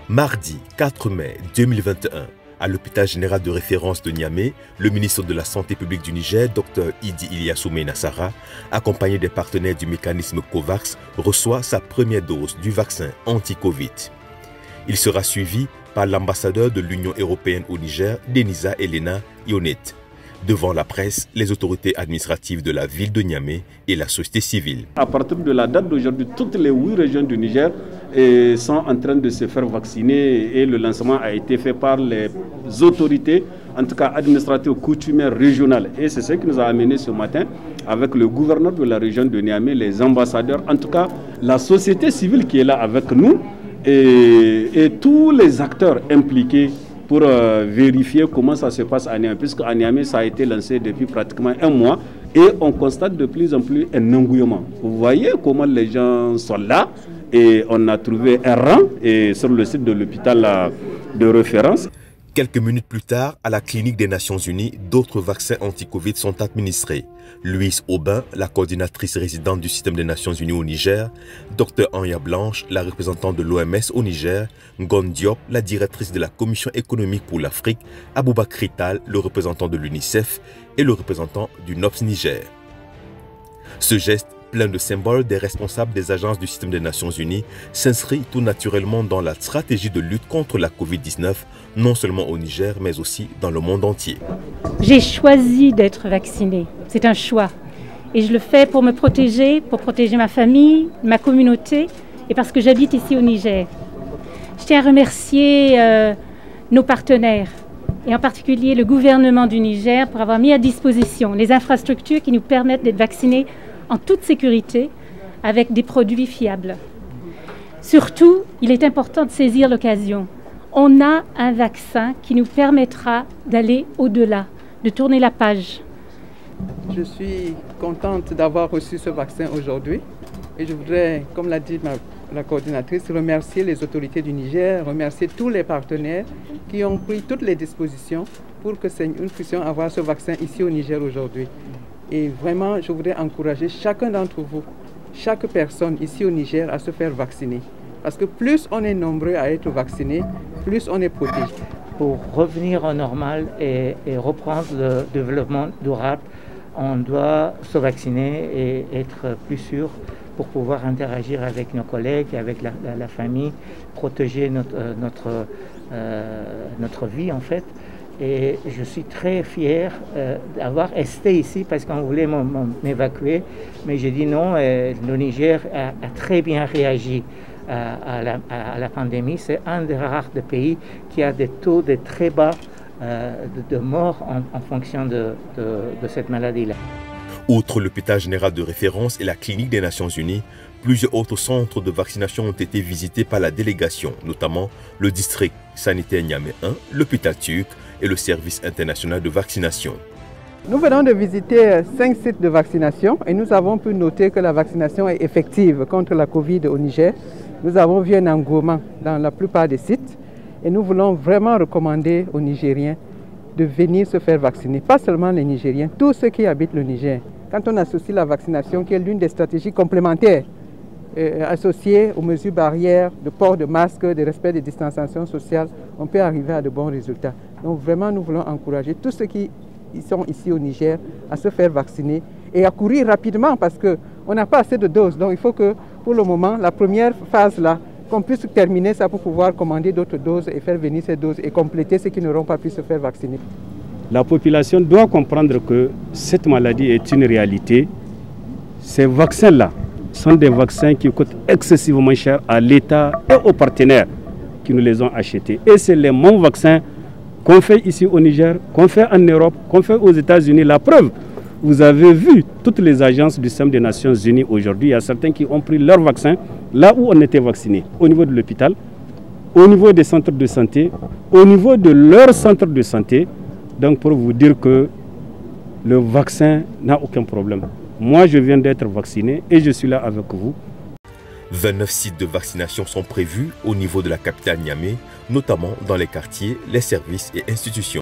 Mardi 4 mai 2021, à l'hôpital général de référence de Niamey, le ministre de la Santé publique du Niger, Dr Idi Ilyassou Menassara, accompagné des partenaires du mécanisme COVAX, reçoit sa première dose du vaccin anti-Covid. Il sera suivi par l'ambassadeur de l'Union européenne au Niger, Denisa Elena Ionet. Devant la presse, les autorités administratives de la ville de Niamey et la société civile. À partir de la date d'aujourd'hui, toutes les 8 régions du Niger sont en train de se faire vacciner et le lancement a été fait par les autorités, en tout cas administratives coutumières régionales. Et c'est ce qui nous a amené ce matin avec le gouverneur de la région de Niamey, les ambassadeurs, en tout cas la société civile qui est là avec nous et tous les acteurs impliqués pour vérifier comment ça se passe à Niamey, puisque à Niamey, ça a été lancé depuis pratiquement un mois et on constate de plus en plus un engouement. Vous voyez comment les gens sont là et on a trouvé un rang sur le site de l'hôpital de référence. Quelques minutes plus tard, à la clinique des Nations Unies, d'autres vaccins anti-Covid sont administrés. Louise Aubin, la coordinatrice résidente du système des Nations Unies au Niger, Dr Anya Blanche, la représentante de l'OMS au Niger, Ngon Diop, la directrice de la Commission économique pour l'Afrique, Aboubakry Tal, le représentant de l'UNICEF et le représentant du NOPS Niger. Ce geste, plein de symboles des responsables des agences du système des Nations Unies, s'inscrit tout naturellement dans la stratégie de lutte contre la Covid-19, non seulement au Niger, mais aussi dans le monde entier. J'ai choisi d'être vaccinée, c'est un choix. Et je le fais pour me protéger, pour protéger ma famille, ma communauté, et parce que j'habite ici au Niger. Je tiens à remercier nos partenaires, et en particulier le gouvernement du Niger, pour avoir mis à disposition les infrastructures qui nous permettent d'être vaccinés en toute sécurité, avec des produits fiables. Surtout, il est important de saisir l'occasion. On a un vaccin qui nous permettra d'aller au-delà, de tourner la page. Je suis contente d'avoir reçu ce vaccin aujourd'hui et je voudrais, comme l'a dit la coordinatrice, remercier les autorités du Niger, remercier tous les partenaires qui ont pris toutes les dispositions pour que nous puissions avoir ce vaccin ici au Niger aujourd'hui. Et vraiment, je voudrais encourager chacun d'entre vous, chaque personne ici au Niger à se faire vacciner. Parce que plus on est nombreux à être vaccinés, plus on est protégé. Pour revenir au normal et reprendre le développement durable, on doit se vacciner et être plus sûr pour pouvoir interagir avec nos collègues, avec la famille, protéger notre vie en fait. Et je suis très fier d'avoir resté ici parce qu'on voulait m'évacuer. Mais j'ai dit non, le Niger a très bien réagi à la pandémie. C'est un des rares pays qui a des taux de très bas de morts en fonction de cette maladie-là. Outre l'hôpital général de référence et la clinique des Nations Unies, plusieurs autres centres de vaccination ont été visités par la délégation, notamment le district sanitaire Niamey 1, l'hôpital turc et le service international de vaccination. Nous venons de visiter 5 sites de vaccination et nous avons pu noter que la vaccination est effective contre la Covid au Niger. Nous avons vu un engouement dans la plupart des sites et nous voulons vraiment recommander aux Nigériens de venir se faire vacciner. Pas seulement les Nigériens, tous ceux qui habitent le Niger. Quand on associe la vaccination, qui est l'une des stratégies complémentaires associées aux mesures barrières, de port de masque, de respect des distanciations sociales, on peut arriver à de bons résultats. Donc vraiment, nous voulons encourager tous ceux qui sont ici au Niger à se faire vacciner et à courir rapidement parce qu'on n'a pas assez de doses. Donc il faut que, pour le moment, la première phase là, qu'on puisse terminer ça pour pouvoir commander d'autres doses et faire venir ces doses et compléter ceux qui n'auront pas pu se faire vacciner. La population doit comprendre que cette maladie est une réalité. Ces vaccins-là sont des vaccins qui coûtent excessivement cher à l'État et aux partenaires qui nous les ont achetés. Et c'est les mêmes vaccins qu'on fait ici au Niger, qu'on fait en Europe, qu'on fait aux États-Unis. La preuve, vous avez vu toutes les agences du système des Nations Unies aujourd'hui. Il y a certains qui ont pris leur vaccin là où on était vacciné, au niveau de l'hôpital, au niveau des centres de santé, au niveau de leur centre de santé. Donc pour vous dire que le vaccin n'a aucun problème. Moi, je viens d'être vacciné et je suis là avec vous. 29 sites de vaccination sont prévus au niveau de la capitale Niamey, notamment dans les quartiers, les services et institutions.